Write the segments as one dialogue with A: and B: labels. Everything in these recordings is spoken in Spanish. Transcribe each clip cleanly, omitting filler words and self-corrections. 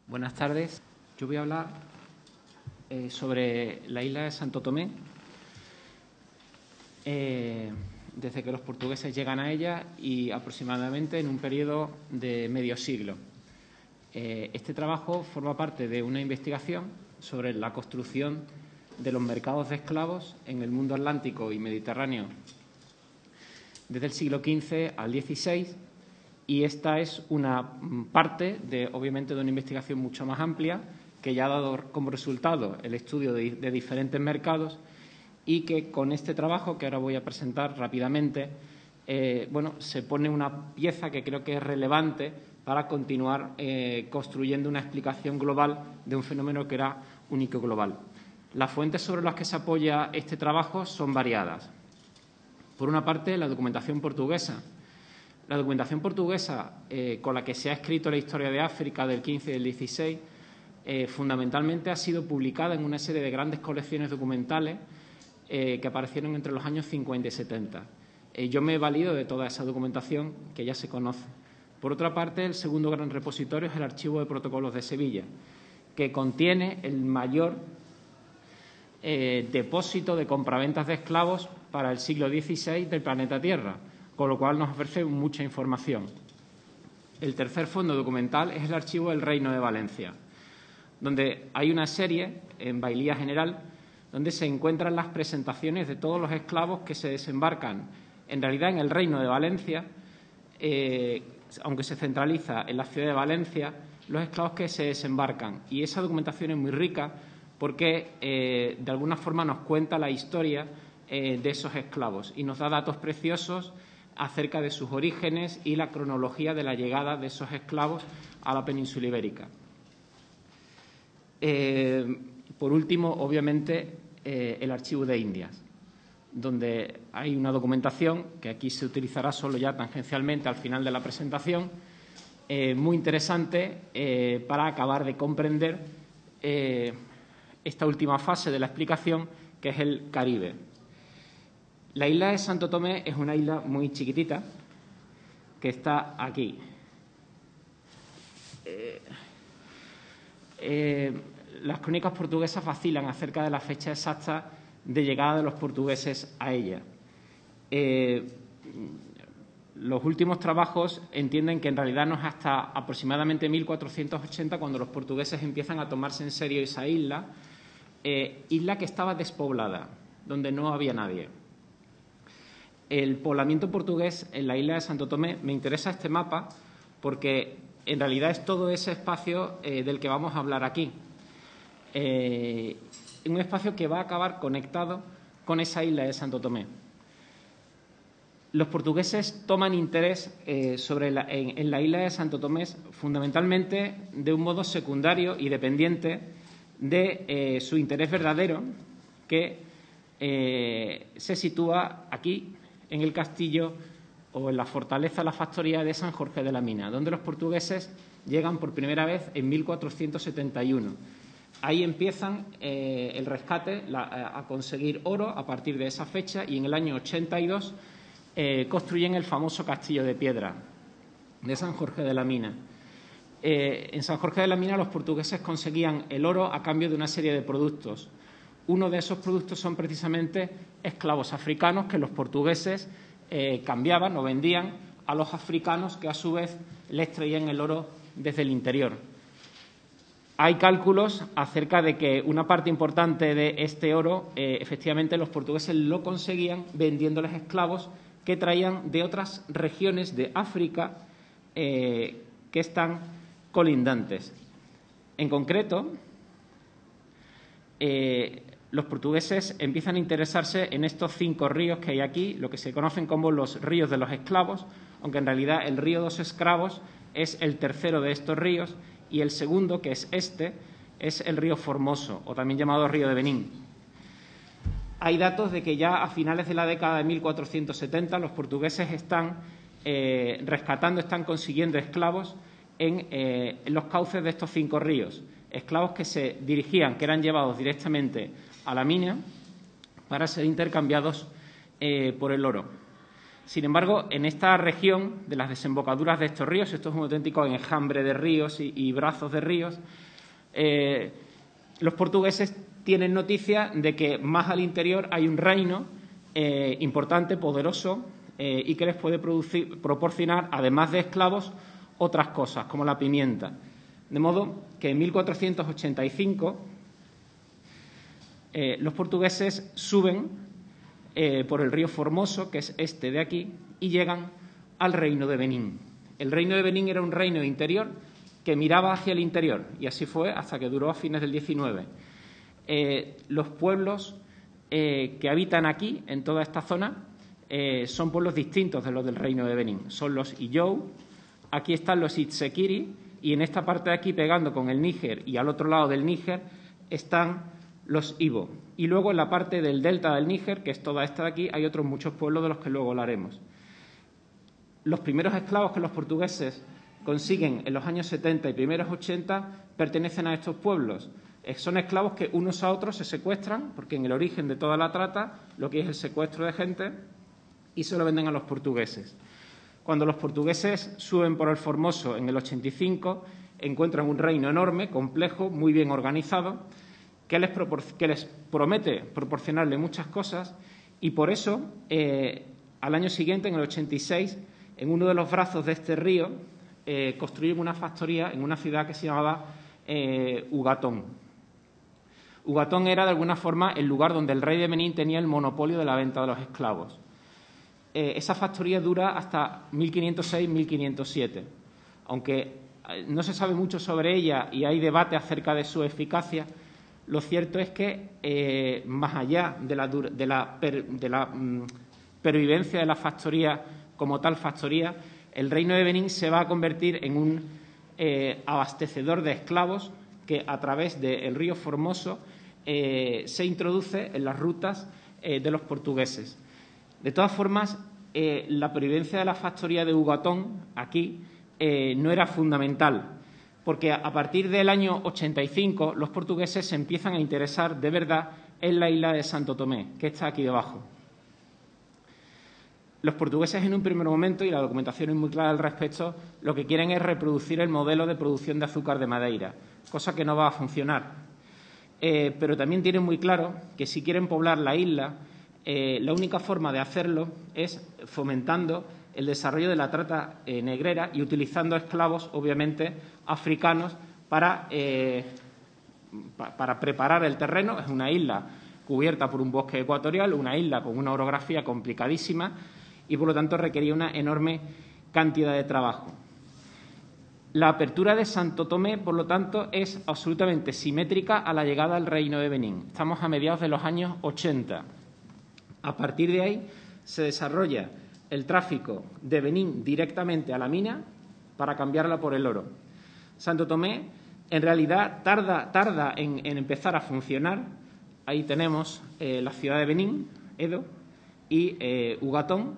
A: Buenas tardes. Yo voy a hablar sobre la isla de Santo Tomé, desde que los portugueses llegan a ella y aproximadamente en un periodo de medio siglo. Este trabajo forma parte de una investigación sobre la construcción de los mercados de esclavos en el mundo atlántico y mediterráneo desde el siglo XV al XVI, y esta es una parte, obviamente, de una investigación mucho más amplia que ya ha dado como resultado el estudio de diferentes mercados y que con este trabajo que ahora voy a presentar rápidamente, se pone una pieza que creo que es relevante para continuar construyendo una explicación global de un fenómeno que era único global. Las fuentes sobre las que se apoya este trabajo son variadas. Por una parte, la documentación portuguesa. La documentación portuguesa con la que se ha escrito la historia de África del XV y del XVI fundamentalmente ha sido publicada en una serie de grandes colecciones documentales que aparecieron entre los años 50 y 70. Yo me he valido de toda esa documentación que ya se conoce. Por otra parte, el segundo gran repositorio es el Archivo de Protocolos de Sevilla, que contiene el mayor depósito de compraventas de esclavos para el siglo XVI del planeta Tierra, con lo cual nos ofrece mucha información. El tercer fondo documental es el Archivo del Reino de Valencia, donde hay una serie en Bailía General donde se encuentran las presentaciones de todos los esclavos que se desembarcan, en realidad en el Reino de Valencia, aunque se centraliza en la ciudad de Valencia, los esclavos que se desembarcan. Y esa documentación es muy rica porque, de alguna forma, nos cuenta la historia de esos esclavos y nos da datos preciosos acerca de sus orígenes y la cronología de la llegada de esos esclavos a la península ibérica. Por último, obviamente, el Archivo de Indias, donde hay una documentación que aquí se utilizará solo ya tangencialmente al final de la presentación, muy interesante para acabar de comprender esta última fase de la explicación, que es el Caribe. La isla de Santo Tomé es una isla muy chiquitita que está aquí. Las crónicas portuguesas vacilan acerca de la fecha exacta de llegada de los portugueses a ella. Los últimos trabajos entienden que en realidad no es hasta aproximadamente 1480 cuando los portugueses empiezan a tomarse en serio esa isla, isla que estaba despoblada, donde no había nadie. El poblamiento portugués en la isla de Santo Tomé, me interesa este mapa porque en realidad es todo ese espacio del que vamos a hablar aquí. Un espacio que va a acabar conectado con esa isla de Santo Tomé. Los portugueses toman interés en la isla de Santo Tomé fundamentalmente de un modo secundario y dependiente de su interés verdadero, que se sitúa aquí, en el castillo o en la fortaleza, la factoría de San Jorge de la Mina, donde los portugueses llegan por primera vez en 1471. Ahí empiezan el rescate, a conseguir oro a partir de esa fecha, y en el año 82 construyen el famoso castillo de piedra de San Jorge de la Mina. En San Jorge de la Mina los portugueses conseguían el oro a cambio de una serie de productos. Uno de esos productos son precisamente esclavos africanos que los portugueses cambiaban o vendían a los africanos, que a su vez les traían el oro desde el interior. Hay cálculos acerca de que una parte importante de este oro, efectivamente, los portugueses lo conseguían vendiéndoles esclavos que traían de otras regiones de África que están colindantes. En concreto, los portugueses empiezan a interesarse en estos 5 ríos que hay aquí, lo que se conocen como los ríos de los esclavos, aunque en realidad el río dos Escravos es el tercero de estos ríos, y el segundo, que es este, es el río Formoso, o también llamado río de Benín. Hay datos de que ya a finales de la década de 1470 los portugueses están rescatando, están consiguiendo esclavos en los cauces de estos 5 ríos, esclavos que se dirigían, que eran llevados directamente a la mina para ser intercambiados por el oro. Sin embargo, en esta región de las desembocaduras de estos ríos, esto es un auténtico enjambre de ríos y brazos de ríos, los portugueses tienen noticia de que más al interior hay un reino importante, poderoso, y que les puede proporcionar, además de esclavos, otras cosas, como la pimienta. De modo que en 1485 los portugueses suben por el río Formoso, que es este de aquí, y llegan al reino de Benín. El reino de Benín era un reino interior que miraba hacia el interior, y así fue hasta que duró a fines del XIX. Los pueblos que habitan aquí, en toda esta zona, son pueblos distintos de los del reino de Benín. Son los Iyou, aquí están los Itsekiri, y en esta parte de aquí, pegando con el Níger y al otro lado del Níger, están los Ibo. Y luego en la parte del delta del Níger, que es toda esta de aquí, hay otros muchos pueblos de los que luego hablaremos. Los primeros esclavos que los portugueses consiguen en los años 70 y primeros 80 pertenecen a estos pueblos. Son esclavos que unos a otros se secuestran, porque en el origen de toda la trata lo que es el secuestro de gente, y se lo venden a los portugueses. Cuando los portugueses suben por el Formoso en el 85, encuentran un reino enorme, complejo, muy bien organizado, que les promete proporcionarle muchas cosas, y por eso, al año siguiente, en el 86, en uno de los brazos de este río, construyen una factoría en una ciudad que se llamaba Ugatón. Ugatón era, de alguna forma, el lugar donde el rey de Benín tenía el monopolio de la venta de los esclavos. Esa factoría dura hasta 1506-1507. Aunque no se sabe mucho sobre ella y hay debate acerca de su eficacia, lo cierto es que, más allá de la pervivencia de la factoría como tal factoría, el reino de Benín se va a convertir en un abastecedor de esclavos que, a través del río Formoso, se introduce en las rutas de los portugueses. De todas formas, la pervivencia de la factoría de Ugatón aquí no era fundamental, porque a partir del año 85 los portugueses se empiezan a interesar de verdad en la isla de Santo Tomé, que está aquí debajo. Los portugueses, en un primer momento, y la documentación es muy clara al respecto, lo que quieren es reproducir el modelo de producción de azúcar de Madeira, cosa que no va a funcionar. Pero también tienen muy claro que si quieren poblar la isla, la única forma de hacerlo es fomentando el desarrollo de la trata negrera y utilizando esclavos, obviamente, africanos para preparar el terreno. Es una isla cubierta por un bosque ecuatorial, una isla con una orografía complicadísima y, por lo tanto, requería una enorme cantidad de trabajo. La apertura de Santo Tomé, por lo tanto, es absolutamente simétrica a la llegada al reino de Benín. Estamos a mediados de los años 80. A partir de ahí se desarrolla el tráfico de Benín directamente a la mina para cambiarla por el oro. Santo Tomé, en realidad, tarda en empezar a funcionar. Ahí tenemos la ciudad de Benín, Edo, y Ugatón,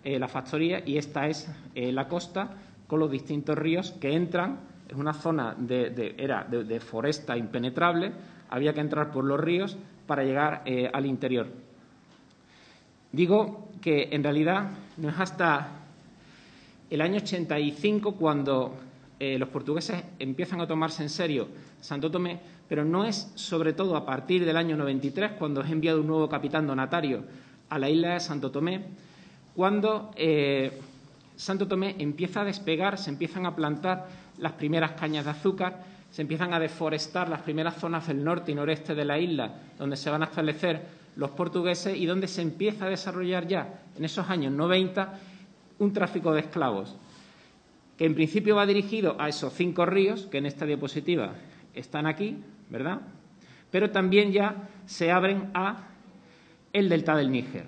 A: la factoría, y esta es la costa con los distintos ríos que entran. Es una zona de foresta impenetrable, había que entrar por los ríos para llegar al interior. Digo que, en realidad, no es hasta el año 85 cuando los portugueses empiezan a tomarse en serio Santo Tomé, pero no es, sobre todo, a partir del año 93, cuando es enviado un nuevo capitán donatario a la isla de Santo Tomé, cuando Santo Tomé empieza a despegar, se empiezan a plantar las primeras cañas de azúcar, se empiezan a deforestar las primeras zonas del norte y noreste de la isla, donde se van a establecer los portugueses y donde se empieza a desarrollar ya, en esos años 90, un tráfico de esclavos, que en principio va dirigido a esos 5 ríos, que en esta diapositiva están aquí, ¿verdad? Pero también ya se abren a el delta del Níger.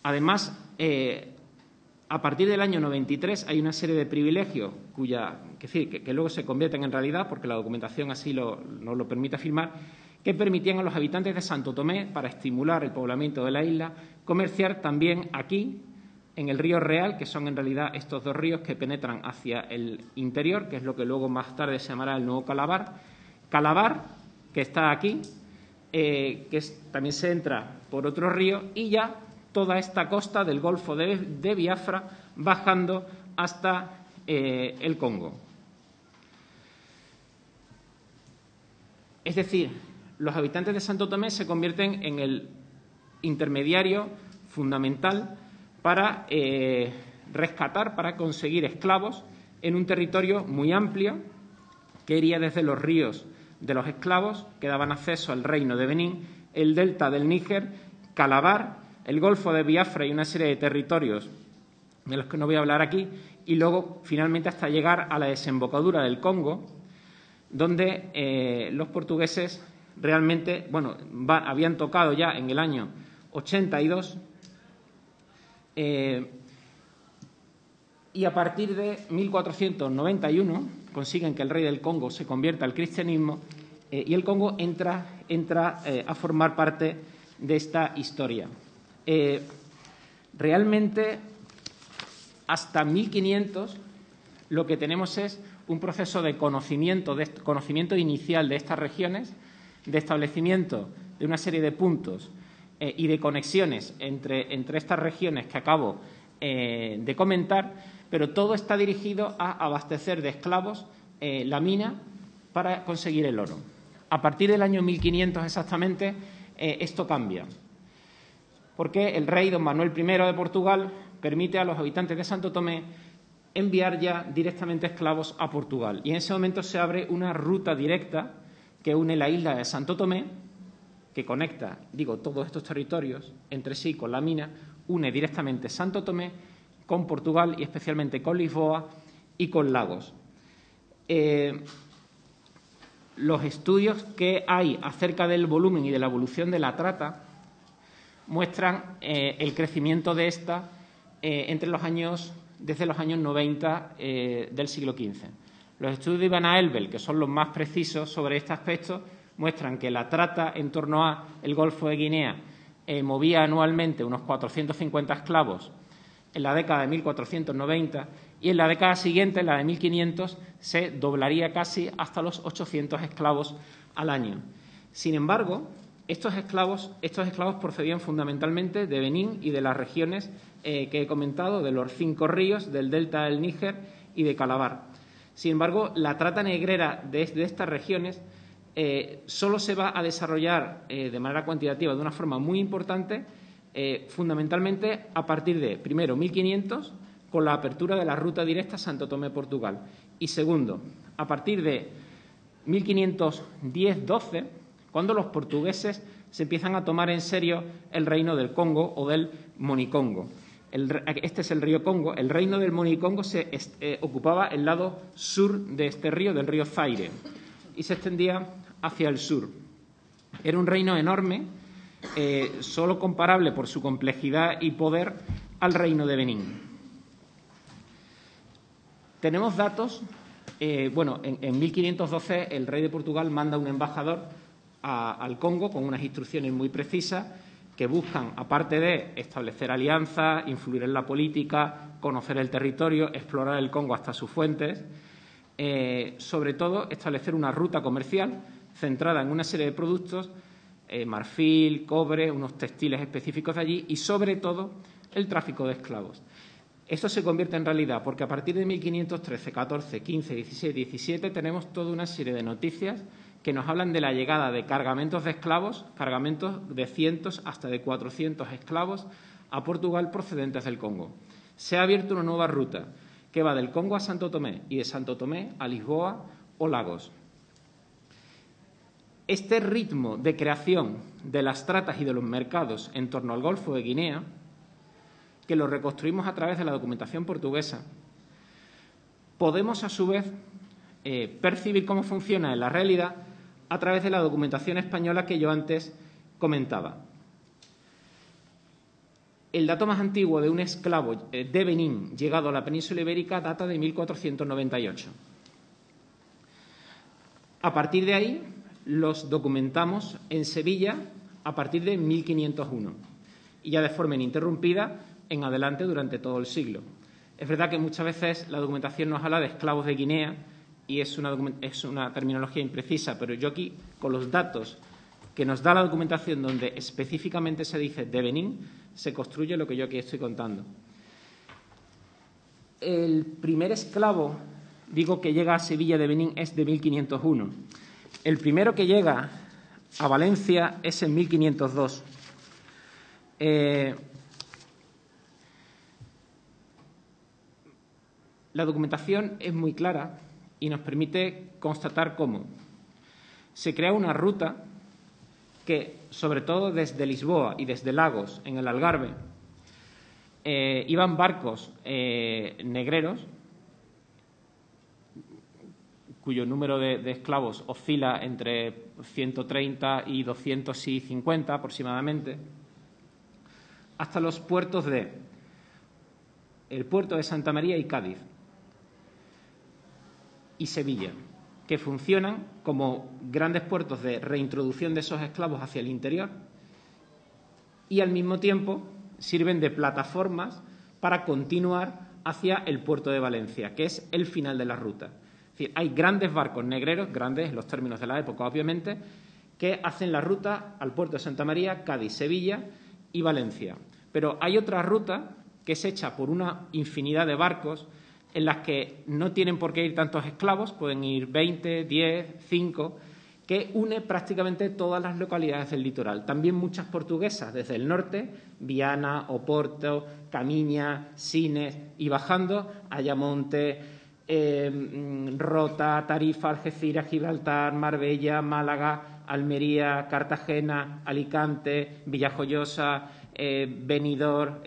A: Además, a partir del año 93 hay una serie de privilegios que luego se convierten en realidad, porque la documentación así nos lo permite afirmar, que permitían a los habitantes de Santo Tomé, para estimular el poblamiento de la isla, comerciar también aquí, en el río Real, que son en realidad estos 2 ríos que penetran hacia el interior, que es lo que luego más tarde se llamará el nuevo Calabar. Calabar, que está aquí, también se entra por otro río, y ya toda esta costa del Golfo de Biafra, bajando hasta el Congo. Es decir, los habitantes de Santo Tomé se convierten en el intermediario fundamental para rescatar, para conseguir esclavos en un territorio muy amplio que iría desde los ríos de los esclavos que daban acceso al reino de Benín, el delta del Níger, Calabar, el Golfo de Biafra y una serie de territorios de los que no voy a hablar aquí, y luego finalmente hasta llegar a la desembocadura del Congo, donde los portugueses realmente, habían tocado ya en el año 82 y a partir de 1491 consiguen que el rey del Congo se convierta al cristianismo y el Congo entra a formar parte de esta historia. Realmente, hasta 1500 lo que tenemos es un proceso de conocimiento inicial de estas regiones, de establecimiento de una serie de puntos y de conexiones entre estas regiones que acabo de comentar, pero todo está dirigido a abastecer de esclavos la mina para conseguir el oro. A partir del año 1500 exactamente esto cambia, porque el rey don Manuel I de Portugal permite a los habitantes de Santo Tomé enviar ya directamente esclavos a Portugal. Y en ese momento se abre una ruta directa que une la isla de Santo Tomé, que conecta, todos estos territorios entre sí con la mina, une directamente Santo Tomé con Portugal y especialmente con Lisboa y con Lagos. Los estudios que hay acerca del volumen y de la evolución de la trata muestran el crecimiento de esta desde los años 90 del siglo XV. Los estudios de Ivana Elbel, que son los más precisos sobre este aspecto, muestran que la trata en torno a el Golfo de Guinea movía anualmente unos 450 esclavos en la década de 1490 y en la década siguiente, en la de 1500, se doblaría casi hasta los 800 esclavos al año. Sin embargo, estos esclavos procedían fundamentalmente de Benín y de las regiones que he comentado, de los 5 ríos, del delta del Níger y de Calabar. Sin embargo, la trata negrera de estas regiones solo se va a desarrollar de manera cuantitativa de una forma muy importante, fundamentalmente a partir de, primero, 1500, con la apertura de la ruta directa Santo Tomé-Portugal, y segundo, a partir de 1510-12, cuando los portugueses se empiezan a tomar en serio el reino del Congo o del Monicongo. Este es el río Congo. El reino del Monicongo ocupaba el lado sur de este río, del río Zaire, y se extendía hacia el sur. Era un reino enorme, solo comparable por su complejidad y poder al reino de Benín. Tenemos datos. En 1512 el rey de Portugal manda un embajador al Congo con unas instrucciones muy precisas que buscan, aparte de establecer alianzas, influir en la política, conocer el territorio, explorar el Congo hasta sus fuentes, sobre todo establecer una ruta comercial centrada en una serie de productos, marfil, cobre, unos textiles específicos de allí y, sobre todo, el tráfico de esclavos. Esto se convierte en realidad porque a partir de 1513, 14, 15, 16, 17 tenemos toda una serie de noticias que nos hablan de la llegada de cargamentos de esclavos, cargamentos de cientos hasta de 400 esclavos a Portugal procedentes del Congo. Se ha abierto una nueva ruta que va del Congo a Santo Tomé y de Santo Tomé a Lisboa o Lagos. Este ritmo de creación de las tratas y de los mercados en torno al Golfo de Guinea, que lo reconstruimos a través de la documentación portuguesa, podemos a su vez percibir cómo funciona en la realidad a través de la documentación española que yo antes comentaba. El dato más antiguo de un esclavo de Benín llegado a la península ibérica data de 1498. A partir de ahí los documentamos en Sevilla a partir de 1501 y ya de forma ininterrumpida en adelante durante todo el siglo. Es verdad que muchas veces la documentación nos habla de esclavos de Guinea y es una terminología imprecisa, pero yo aquí, con los datos que nos da la documentación donde específicamente se dice de Benín, se construye lo que yo aquí estoy contando. El primer esclavo, digo, que llega a Sevilla de Benín es de 1501. El primero que llega a Valencia es en 1502. La documentación es muy clara y nos permite constatar cómo se crea una ruta que, sobre todo desde Lisboa y desde Lagos, en el Algarve, iban barcos negreros, cuyo número de esclavos oscila entre 130 y 250 aproximadamente, hasta los puertos el puerto de Santa María y Cádiz y Sevilla, que funcionan como grandes puertos de reintroducción de esos esclavos hacia el interior y, al mismo tiempo, sirven de plataformas para continuar hacia el puerto de Valencia, que es el final de la ruta. Es decir, hay grandes barcos negreros, grandes en los términos de la época, obviamente, que hacen la ruta al puerto de Santa María, Cádiz, Sevilla y Valencia. Pero hay otra ruta que es hecha por una infinidad de barcos en las que no tienen por qué ir tantos esclavos, pueden ir 20, 10, 5, que une prácticamente todas las localidades del litoral. También muchas portuguesas desde el norte, Viana, Oporto, Camiña, Sines, y bajando Ayamonte, Rota, Tarifa, Algeciras, Gibraltar, Marbella, Málaga, Almería, Cartagena, Alicante, Villajoyosa, Benidorm,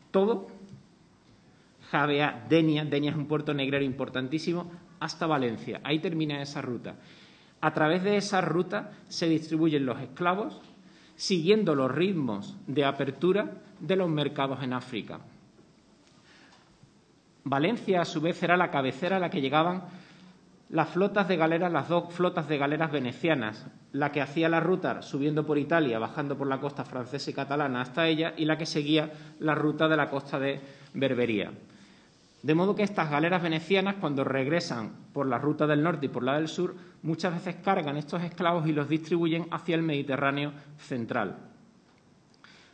A: todo. Javea, Denia es un puerto negrero importantísimo, hasta Valencia. Ahí termina esa ruta. A través de esa ruta se distribuyen los esclavos siguiendo los ritmos de apertura de los mercados en África. Valencia, a su vez, era la cabecera a la que llegaban las flotas de galeras, las dos flotas de galeras venecianas, la que hacía la ruta subiendo por Italia, bajando por la costa francesa y catalana hasta ella, y la que seguía la ruta de la costa de Berbería. De modo que estas galeras venecianas, cuando regresan por la ruta del norte y por la del sur, muchas veces cargan estos esclavos y los distribuyen hacia el Mediterráneo central.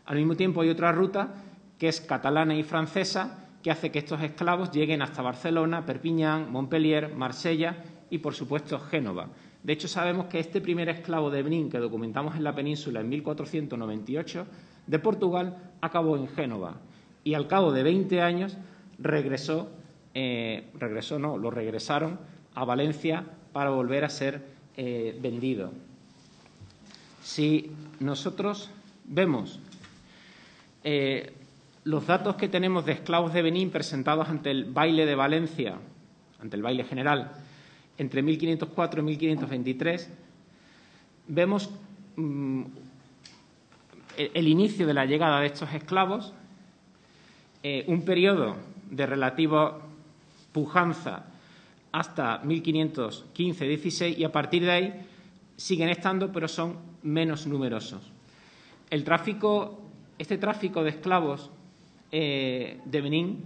A: Al mismo tiempo hay otra ruta, que es catalana y francesa, que hace que estos esclavos lleguen hasta Barcelona, Perpiñán, Montpellier, Marsella y, por supuesto, Génova. De hecho, sabemos que este primer esclavo de Benín, que documentamos en la península en 1498, de Portugal, acabó en Génova y, al cabo de 20 años, lo regresaron a Valencia para volver a ser vendido. Si nosotros vemos los datos que tenemos de esclavos de Benín presentados ante el baile de Valencia, ante el baile general, entre 1504 y 1523, vemos el inicio de la llegada de estos esclavos, un periodo de relativa pujanza hasta 1515-16, y a partir de ahí siguen estando, pero son menos numerosos. Este tráfico de esclavos de Benín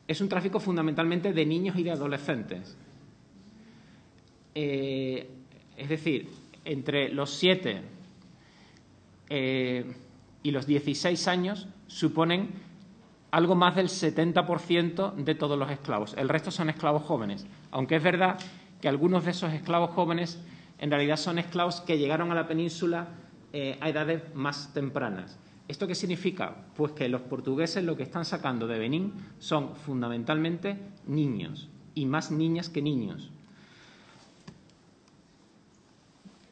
A: es un tráfico fundamentalmente de niños y de adolescentes. Es decir, entre los 7 y los 16 años suponen algo más del 70% de todos los esclavos. El resto son esclavos jóvenes, aunque es verdad que algunos de esos esclavos jóvenes en realidad son esclavos que llegaron a la península a edades más tempranas. ¿Esto qué significa? Pues que los portugueses lo que están sacando de Benín son fundamentalmente niños, y más niñas que niños.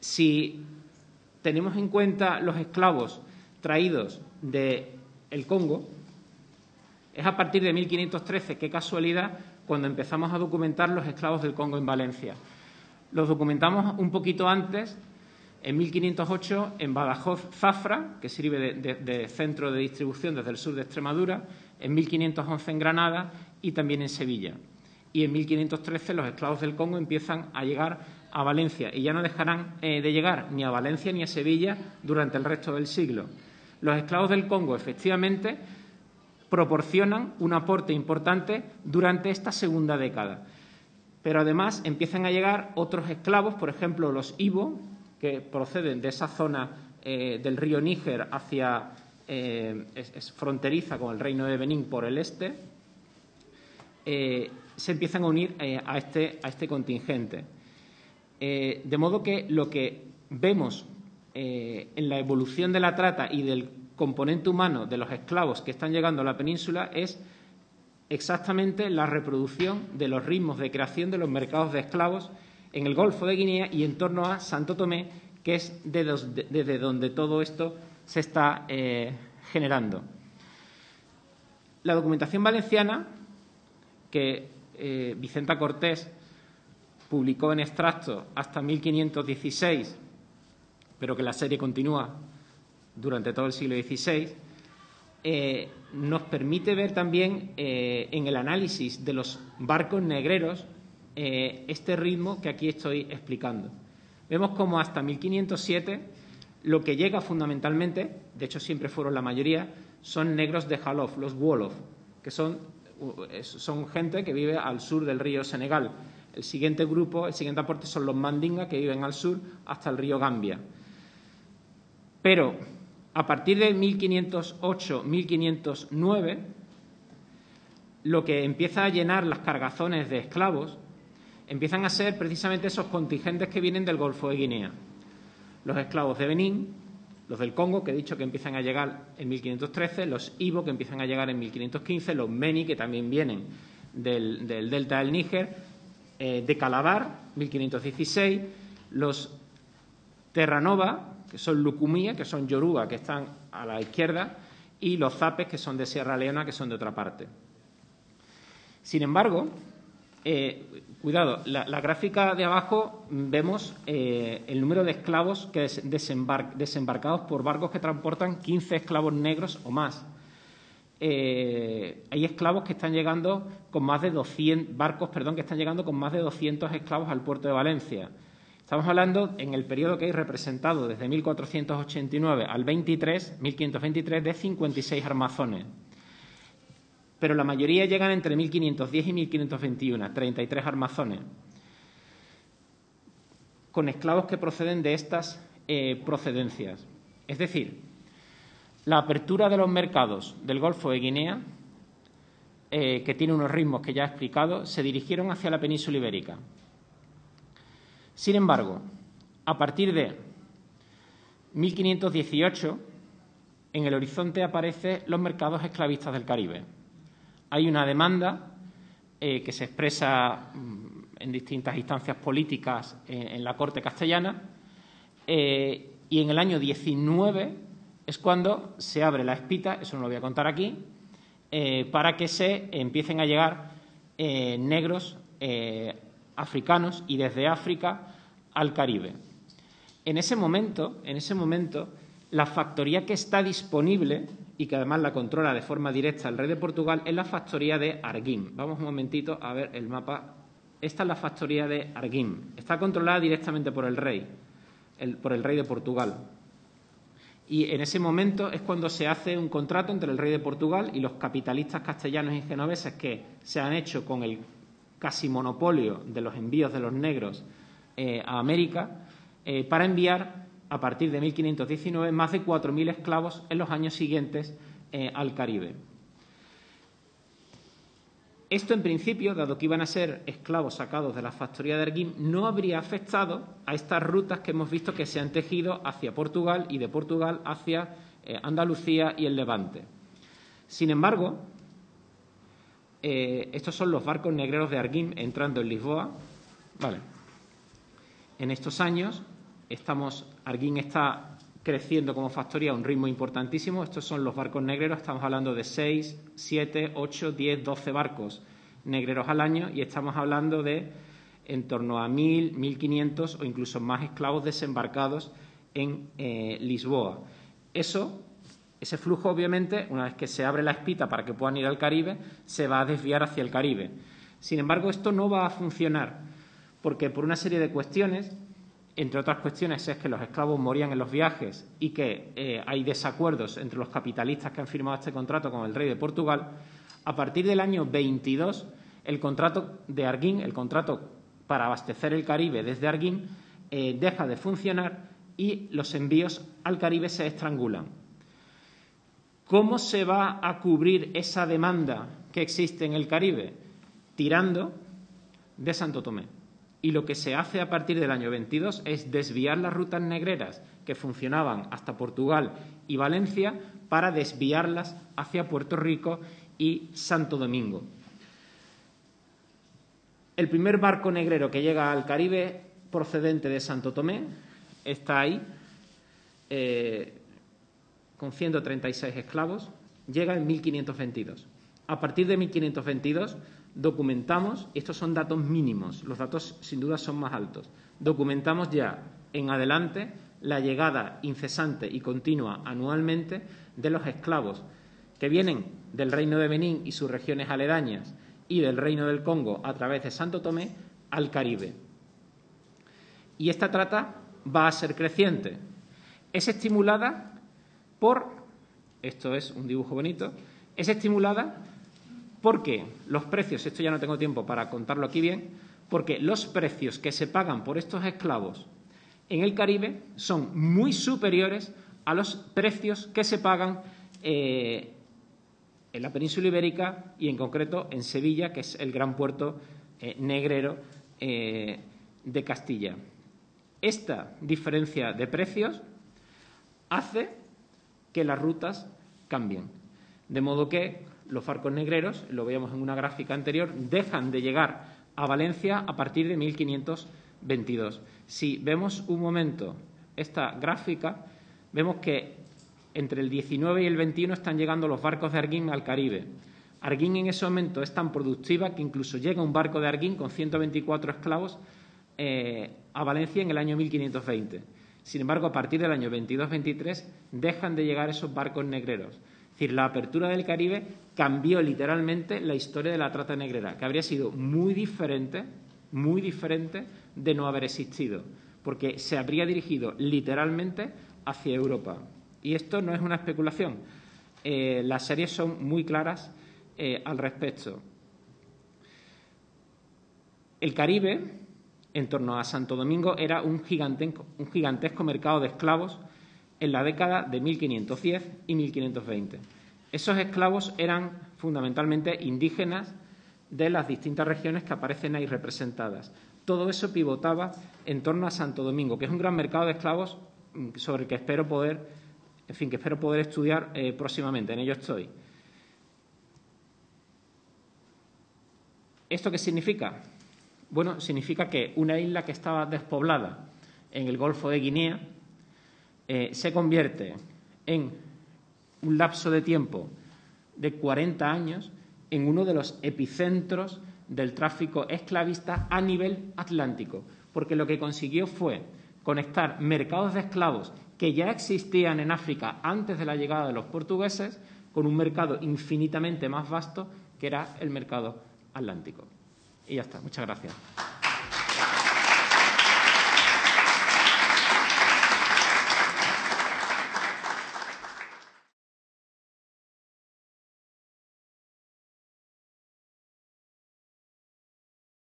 A: Si tenemos en cuenta los esclavos traídos del Congo, es a partir de 1513, qué casualidad, cuando empezamos a documentar los esclavos del Congo en Valencia. Los documentamos un poquito antes, en 1508, en Badajoz, Zafra, que sirve de centro de distribución desde el sur de Extremadura, en 1511 en Granada y también en Sevilla. Y en 1513 los esclavos del Congo empiezan a llegar a Valencia y ya no dejarán de llegar ni a Valencia ni a Sevilla durante el resto del siglo. Los esclavos del Congo, efectivamente, proporcionan un aporte importante durante esta segunda década. Pero además empiezan a llegar otros esclavos, por ejemplo los Ibo, que proceden de esa zona del río Níger hacia es fronteriza con el Reino de Benín por el este, se empiezan a unir a este contingente. De modo que lo que vemos en la evolución de la trata y del componente humano de los esclavos que están llegando a la península es exactamente la reproducción de los ritmos de creación de los mercados de esclavos en el Golfo de Guinea y en torno a Santo Tomé, que es desde donde todo esto se está generando. La documentación valenciana, que Vicenta Cortés publicó en extracto hasta 1516, pero que la serie continúa durante todo el siglo XVI, nos permite ver también en el análisis de los barcos negreros este ritmo que aquí estoy explicando. Vemos como hasta 1507 lo que llega fundamentalmente, de hecho siempre fueron la mayoría, son negros de Jalof, los Wolof, que son gente que vive al sur del río Senegal. El siguiente grupo, el siguiente aporte son los Mandinga, que viven al sur hasta el río Gambia. Pero a partir de 1508-1509, lo que empieza a llenar las cargazones de esclavos empiezan a ser precisamente esos contingentes que vienen del Golfo de Guinea. Los esclavos de Benín, los del Congo, que he dicho que empiezan a llegar en 1513, los Ibo, que empiezan a llegar en 1515, los Meni, que también vienen del delta del Níger, de Calabar, 1516, los Terranova, que son Lucumía, que son Yoruba, que están a la izquierda, y los Zapes, que son de Sierra Leona, que son de otra parte. Sin embargo, cuidado, la gráfica de abajo vemos el número de esclavos que desembarcados por barcos que transportan 15 esclavos negros o más. Hay esclavos que están llegando con más de 200 barcos, que están llegando con más de 200 esclavos al puerto de Valencia. Estamos hablando en el periodo que hay representado desde 1489 al 1523 de 56 armazones. Pero la mayoría llegan entre 1510 y 1521, 33 armazones, con esclavos que proceden de estas procedencias. Es decir, la apertura de los mercados del Golfo de Guinea, que tiene unos ritmos que ya he explicado, se dirigieron hacia la península ibérica. Sin embargo, a partir de 1518, en el horizonte aparecen los mercados esclavistas del Caribe. Hay una demanda que se expresa en distintas instancias políticas en la corte castellana y en el año 19 es cuando se abre la espita, eso no lo voy a contar aquí, para que se empiecen a llegar negros africanos y desde África al Caribe. En ese momento, la factoría que está disponible y que además la controla de forma directa el rey de Portugal es la factoría de Arguim. Vamos un momentito a ver el mapa. Esta es la factoría de Arguim. Está controlada directamente por el rey, por el rey de Portugal. Y en ese momento es cuando se hace un contrato entre el rey de Portugal y los capitalistas castellanos y genoveses que se han hecho con el casi monopolio de los envíos de los negros a América para enviar a partir de 1519 más de 4.000 esclavos en los años siguientes al Caribe. Esto, en principio, dado que iban a ser esclavos sacados de la factoría de Arguim, no habría afectado a estas rutas que hemos visto que se han tejido hacia Portugal y de Portugal hacia Andalucía y el Levante. Sin embargo, estos son los barcos negreros de Arguim entrando en Lisboa. Vale. En estos años, Arguim está creciendo como factoría a un ritmo importantísimo. Estos son los barcos negreros, estamos hablando de 6, 7, 8, 10, 12 barcos negreros al año y estamos hablando de en torno a 1.000, 1.500 o incluso más esclavos desembarcados en Lisboa. Ese flujo, obviamente, una vez que se abre la espita para que puedan ir al Caribe, se va a desviar hacia el Caribe. Sin embargo, esto no va a funcionar porque por una serie de cuestiones, entre otras cuestiones es que los esclavos morían en los viajes y que hay desacuerdos entre los capitalistas que han firmado este contrato con el rey de Portugal. A partir del año 22, el contrato de Arguim, el contrato para abastecer el Caribe desde Arguim, deja de funcionar y los envíos al Caribe se estrangulan. ¿Cómo se va a cubrir esa demanda que existe en el Caribe? Tirando de Santo Tomé. Y lo que se hace a partir del año 22 es desviar las rutas negreras que funcionaban hasta Portugal y Valencia para desviarlas hacia Puerto Rico y Santo Domingo. El primer barco negrero que llega al Caribe procedente de Santo Tomé está ahí, con 136 esclavos, llega en 1522. A partir de 1522 documentamos, y estos son datos mínimos, los datos sin duda son más altos, documentamos ya en adelante la llegada incesante y continua anualmente de los esclavos que vienen del Reino de Benín y sus regiones aledañas y del Reino del Congo a través de Santo Tomé al Caribe. Y esta trata va a ser creciente. Es estimulada por, esto es un dibujo bonito, es estimulada porque los precios, esto ya no tengo tiempo para contarlo aquí bien, porque los precios que se pagan por estos esclavos en el Caribe son muy superiores a los precios que se pagan en la península ibérica y en concreto en Sevilla, que es el gran puerto negrero de Castilla. Esta diferencia de precios hace que las rutas cambien, de modo que los barcos negreros, lo veíamos en una gráfica anterior, dejan de llegar a Valencia a partir de 1522. Si vemos un momento esta gráfica, vemos que entre el 19 y el 21 están llegando los barcos de Arguín al Caribe. Arguín en ese momento es tan productiva que incluso llega un barco de Arguín con 124 esclavos a Valencia en el año 1520. Sin embargo, a partir del año 22-23 dejan de llegar esos barcos negreros. Es decir, la apertura del Caribe cambió literalmente la historia de la trata negrera, que habría sido muy diferente de no haber existido, porque se habría dirigido literalmente hacia Europa. Y esto no es una especulación. Las series son muy claras al respecto. El Caribe, en torno a Santo Domingo, era un gigantesco mercado de esclavos en la década de 1510 y 1520. Esos esclavos eran fundamentalmente indígenas de las distintas regiones que aparecen ahí representadas. Todo eso pivotaba en torno a Santo Domingo, que es un gran mercado de esclavos sobre el que espero poder estudiar próximamente. En ello estoy. ¿Esto qué significa? Bueno, significa que una isla que estaba despoblada en el Golfo de Guinea se convierte en un lapso de tiempo de 40 años en uno de los epicentros del tráfico esclavista a nivel atlántico, porque lo que consiguió fue conectar mercados de esclavos que ya existían en África antes de la llegada de los portugueses con un mercado infinitamente más vasto que era el mercado atlántico. Y ya está. Muchas gracias.